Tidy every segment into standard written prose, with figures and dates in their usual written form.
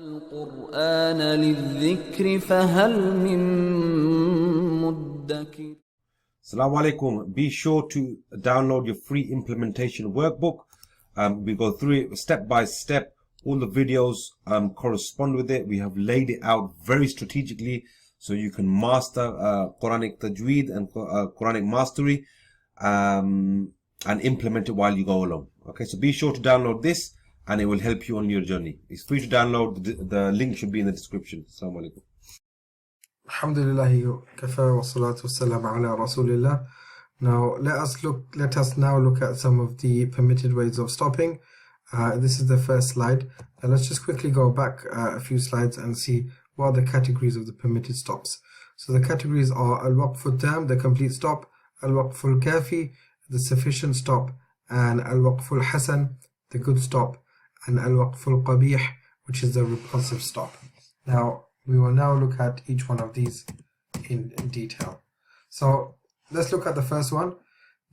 القرآن للذكر فهل من مدكر. Salam Alykum. Be sure to download your free implementation workbook. We go through it step by step. All the videos correspond with it. We have laid it out very strategically so you can master Quranic Tajweed and Quranic Mastery and implement it while you go along. Okay, so be sure to download this and it will help you on your journey. It's free to download. The link should be in the description. Salam Alykum. Alhamdulillah kafa wa salatu wassalam ala rasulillah. Now let us now look at some of the permitted ways of stopping. This is the first slide. Now let's just quickly go back a few slides and see what are the categories of the permitted stops. So the categories are al-Waqf al-Tam, the complete stop, al-Waqf al-Kafi, the sufficient stop, and al-Waqf al-Hasan, the good stop, and al-Waqf al-Qabih, which is the repulsive stop. Now we will now look at each one of these in detail. So let's look at the first one,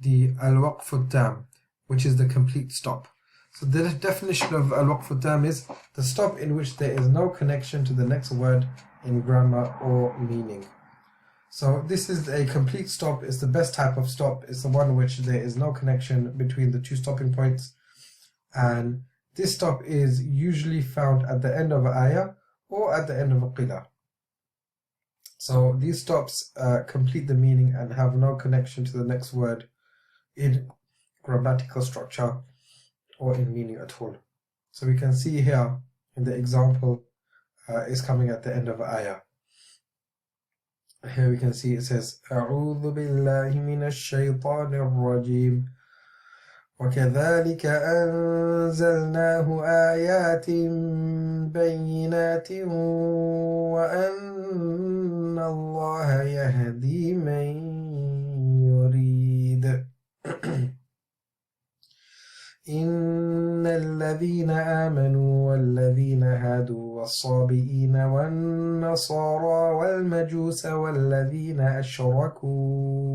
the al-Waqf al-Tam, which is the complete stop. So the definition of al-Waqf al-Tam is the stop in which there is no connection to the next word in grammar or meaning. So this is a complete stop. It's the best type of stop. It's the one in which there is no connection between the two stopping points. And this stop is usually found at the end of an ayah or at the end of a qila. So these stops complete the meaning and have no connection to the next word in grammatical structure or in meaning at all. So we can see here in the example is coming at the end of an ayah. Here we can see it says أعوذ بالله من الشيطان الرجيم وكذلك أنزلناه آيات بينات وأن الله يهدي من يريد إن الذين آمنوا والذين هادوا والصابئين والنصارى والمجوس والذين أشركوا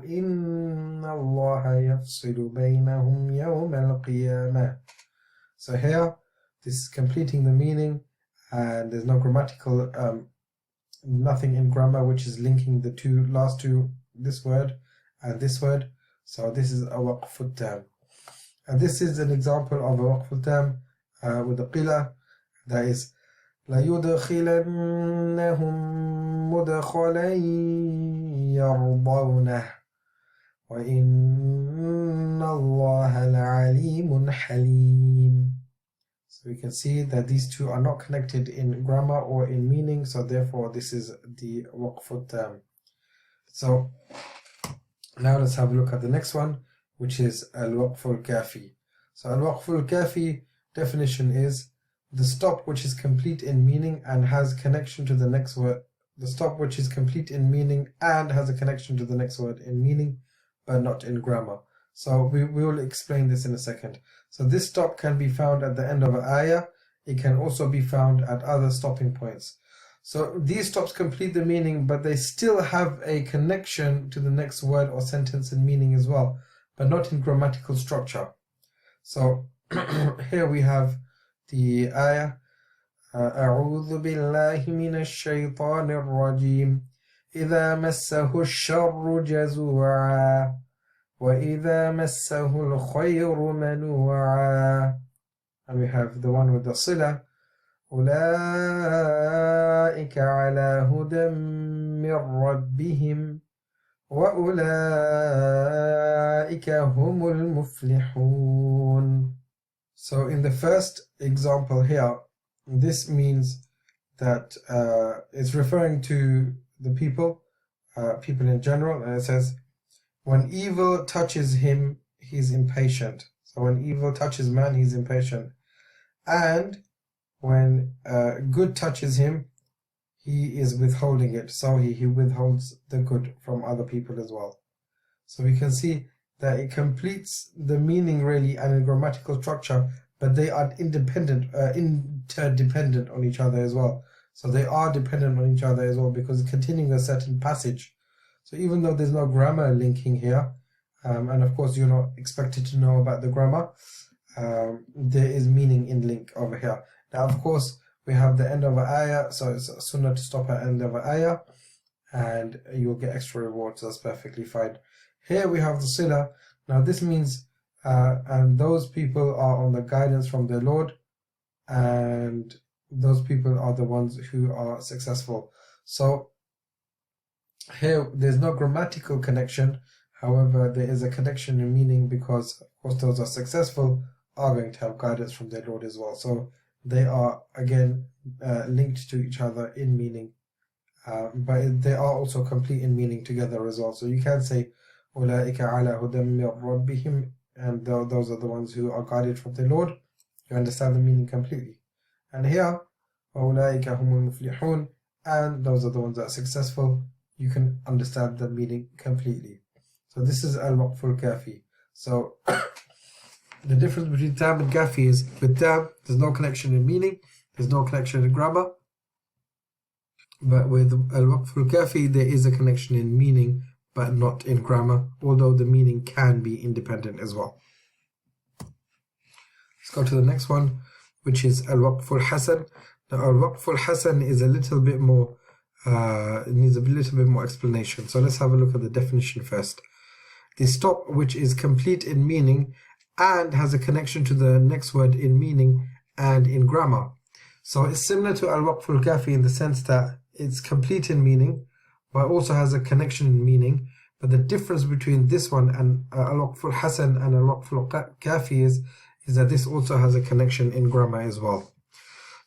إن الله يفصل بينهم يوم القيامة. So here this is completing the meaning and there's no grammatical nothing in grammar which is linking the last two, this word and this word. So this is a Waqf al-Tam. And this is an example of a Waqf al-Tam with the qila, that is لَيُدْخِلَنَّهُمْ مُدْخَلًا يَرْضَوْنَهُ وَإِنَّ اللَّهَ لَعَلِيمٌ حَلِيمٌ. So we can see that these two are not connected in grammar or in meaning, so therefore this is the Waqf al-Tam. So now let's have a look at the next one, which is al-Waqf al-Kafi. So al-Waqf al-Kafi definition is the stop which is complete in meaning and has connection to the next word. The stop which is complete in meaning and has a connection to the next word in meaning, but not in grammar. So we will explain this in a second. So this stop can be found at the end of an ayah. It can also be found at other stopping points. So these stops complete the meaning, but they still have a connection to the next word or sentence in meaning as well, but not in grammatical structure. So here we have the ayah أعوذ بالله من الشيطان الرجيم إذا مسه الشر جزوعا وإذا مسه الخير منوعا. And we have the one with the صلة أولئك على هدى من ربهم وَأُولَٰئِكَ هُمُ الْمُفْلِحُونَ. So in the first example here, this means that it's referring to the people in general, and it says, when evil touches him, he's impatient. So when evil touches man, he's impatient. And when good touches him, he is withholding it, so he withholds the good from other people as well. So we can see that it completes the meaning really and in grammatical structure, but they are interdependent on each other as well. So they are dependent on each other as well because it's continuing a certain passage. So even though there's no grammar linking here, and of course you're not expected to know about the grammar, there is meaning in link over here. Now of course we have the end of an ayah, so it's a sunnah to stop at the end of an ayah, and you'll get extra rewards. That's perfectly fine. Here we have the sila. Now this means and those people are on the guidance from their Lord, and those people are the ones who are successful. So here there's no grammatical connection, however there is a connection in meaning, because of course those are successful are going to have guidance from their Lord as well. So they are again linked to each other in meaning, but they are also complete in meaning together as well. So you can say أولئك على هدى من ربهم, and those are the ones who are guided from their Lord. You understand the meaning completely. And here أولئك هم المفلحون, and those are the ones that are successful. You can understand the meaning completely. So this is al-Waqf al-Kafi. So the difference between tam and kafi is, with tam there's no connection in meaning, there's no connection in grammar, but with al-Waqf al-Kafi there is a connection in meaning but not in grammar, although the meaning can be independent as well. Let's go to the next one, which is al-Waqf al-Hasan. Now al-Waqf al-Hasan is a little bit more it needs a little bit more explanation. So let's have a look at the definition first. The stop which is complete in meaning and has a connection to the next word in meaning and in grammar. So it's similar to al-Waqf al-Kafi in the sense that it's complete in meaning but also has a connection in meaning. But the difference between this one and al-Waqf al-Hasan and al-Waqf al-Kafi is that this also has a connection in grammar as well.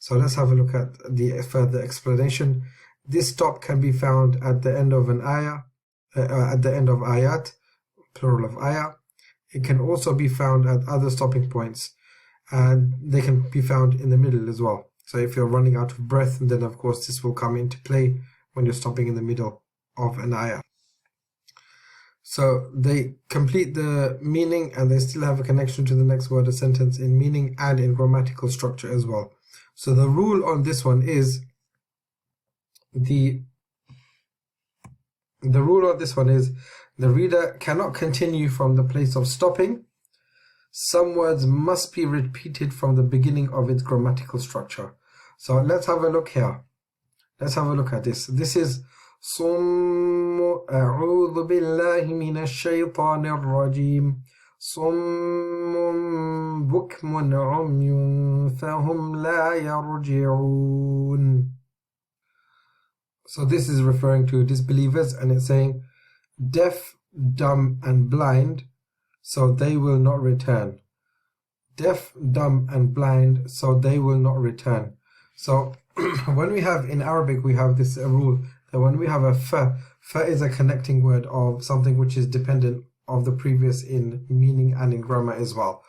So let's have a look at the further explanation. This stop can be found at the end of an ayah, at the end of ayat, plural of ayah. It can also be found at other stopping points, and they can be found in the middle as well. So if you're running out of breath, then of course this will come into play when you're stopping in the middle of an ayah. So they complete the meaning and they still have a connection to the next word or sentence in meaning and in grammatical structure as well. So the rule on this one is the reader cannot continue from the place of stopping. Some words must be repeated from the beginning of its grammatical structure. So let's have a look here. Let's have a look at this. This is صم أعوذ بالله من الشيطان الرجيم صم بكم عمي فهم لا يرجعون. So this is referring to disbelievers, and it's saying deaf, dumb and blind, so they will not return. Deaf, dumb and blind, so they will not return. So when we have in Arabic, we have this rule that when we have a fa is a connecting word of something which is dependent of the previous in meaning and in grammar as well.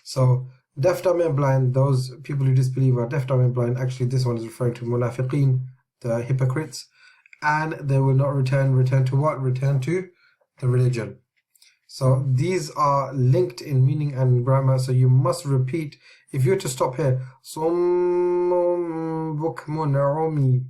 So deaf, dumb and blind, those people who disbelieve are deaf, dumb and blind. Actually this one is referring to munafiqeen, the hypocrites, and they will not return. Return to what? Return to the religion. So these are linked in meaning and grammar, so you must repeat. If you were to stop here, Summum bukmun umi,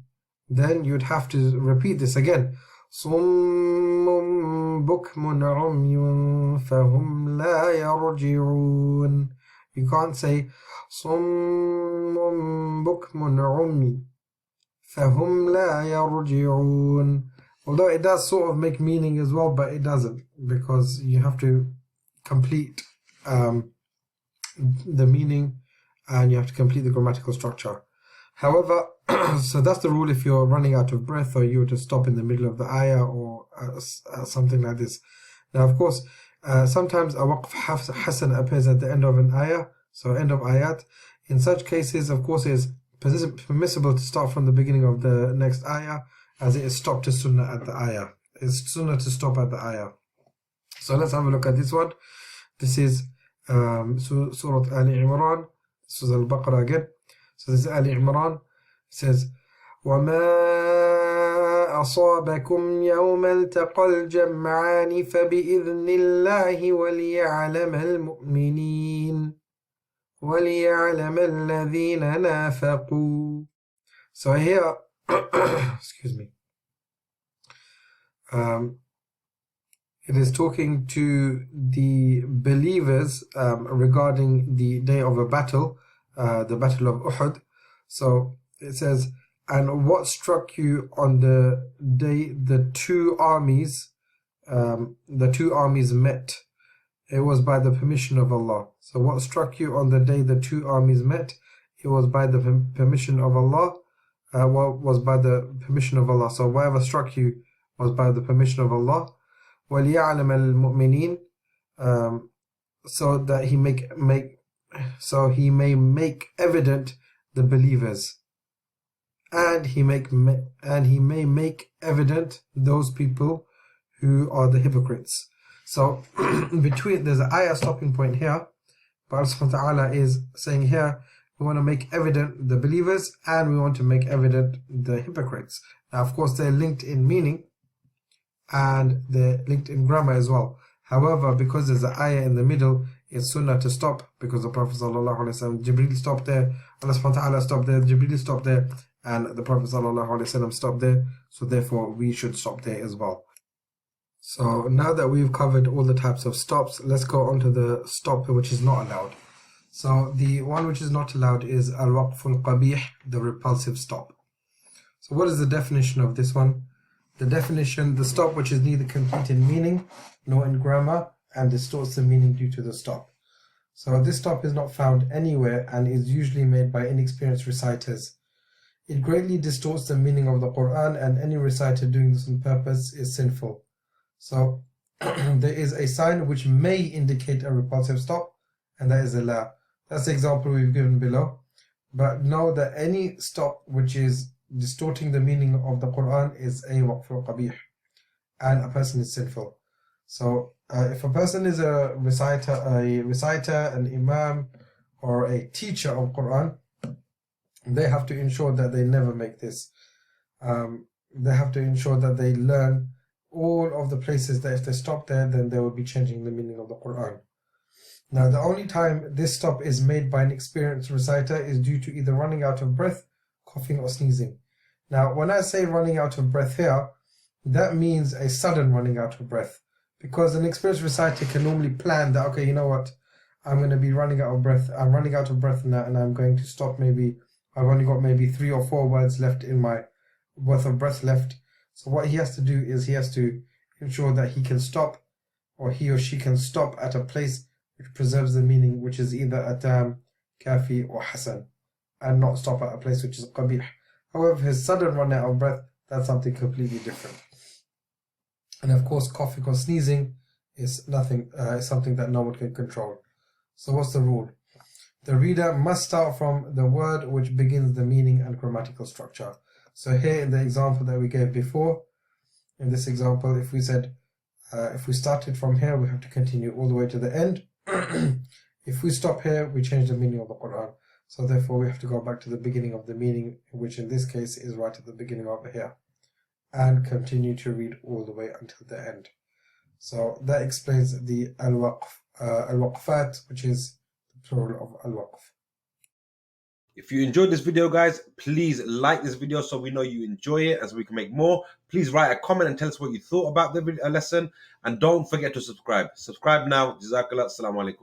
then you'd have to repeat this again. Summum bukmun umyun fahum la yarji'un. You can't say Summum bukmun umi fahum la yarji'un. Although it does sort of make meaning as well, but it doesn't, because you have to complete the meaning and you have to complete the grammatical structure. However, so that's the rule if you're running out of breath or you were to stop in the middle of the ayah or something like this. Now, of course, sometimes a waqf hasan appears at the end of an ayah, so end of ayat. In such cases, of course, it is permissible to start from the beginning of the next ayah, as it is stopped to sunnah at the ayah. It's sunnah to stop at the ayah. So let's have a look at this one. This is Surah Ali Imran. This is Al-Baqarah again. So this is Ali Imran. It says, وَمَا أَصَابَكُمْ يَوْمَ الْتَقَى الْجَمْعَانِ فَبِإِذْنِ اللَّهِ وَلِيَعْلَمَ الْمُؤْمِنِينَ وَلِيَعْلَمَ الَّذِينَ نَافَقُوا. So here, excuse me, it is talking to the believers regarding the day of a battle, the battle of Uhud. So it says, and what struck you on the day the two armies met? It was by the permission of Allah. So what struck you on the day the two armies met? It was by the permission of Allah. Was by the permission of Allah. So whatever struck you was by the permission of Allah. وَلِيَعْلَمَ الْمُؤْمِنِينَ, so that he may make evident the believers, and he may make evident those people who are the hypocrites. So there's an ayah stopping point here, but Allah subhanahu wa ta'ala is saying here, we want to make evident the believers and we want to make evident the hypocrites. Now of course they're linked in meaning and they're linked in grammar as well. However, because there's an ayah in the middle, it's sunnah to stop, because the Prophet ﷺ, Jibreel stopped there, Allah subhanahu wa ta'ala stopped there, Jibreel stopped there, and the Prophet ﷺ stopped there, so therefore we should stop there as well. So now that we've covered all the types of stops, let's go on to the stop which is not allowed. So the one which is not allowed is al-waqf al-qabih, the repulsive stop. So what is the definition of this one? The definition, the stop which is neither complete in meaning nor in grammar and distorts the meaning due to the stop. So this stop is not found anywhere and is usually made by inexperienced reciters. It greatly distorts the meaning of the Quran, and any reciter doing this on purpose is sinful. So there is a sign which may indicate a repulsive stop, and that is a la. That's the example we've given below. But know that any stop which is distorting the meaning of the Quran is a waqf al-qabih, and a person is sinful. So if a person is a reciter, an imam, or a teacher of Quran, they have to ensure that they never make this. They have to ensure that they learn all of the places that if they stop there, then they will be changing the meaning of the Quran. Now, the only time this stop is made by an experienced reciter is due to either running out of breath, coughing, or sneezing. Now, when I say running out of breath here, that means a sudden running out of breath, because an experienced reciter can normally plan that, okay, you know what, I'm going to be running out of breath. I'm running out of breath now, and I'm going to stop. Maybe I've only got maybe 3 or 4 words left in my worth of breath left. So what he has to do is he has to ensure that he can stop, or he or she can stop at a place which preserves the meaning, which is either atam, kafi, or hasan, and not stop at a place which is qabih. However, his sudden run out of breath, that's something completely different. And of course, coughing or sneezing is something that no one can control. So what's the rule? The reader must start from the word which begins the meaning and grammatical structure. So here in the example that we gave before, in this example, if we said, if we started from here, we have to continue all the way to the end. If we stop here, we change the meaning of the Quran. So therefore we have to go back to the beginning of the meaning, which in this case is right at the beginning over here, and continue to read all the way until the end. So that explains the al-waqfat, which is the plural of al-waqf. If you enjoyed this video, guys, please like this video so we know you enjoy it, as we can make more. Please write a comment and tell us what you thought about the lesson, and don't forget to subscribe. Subscribe now. Jazakallah. Salam Alykum.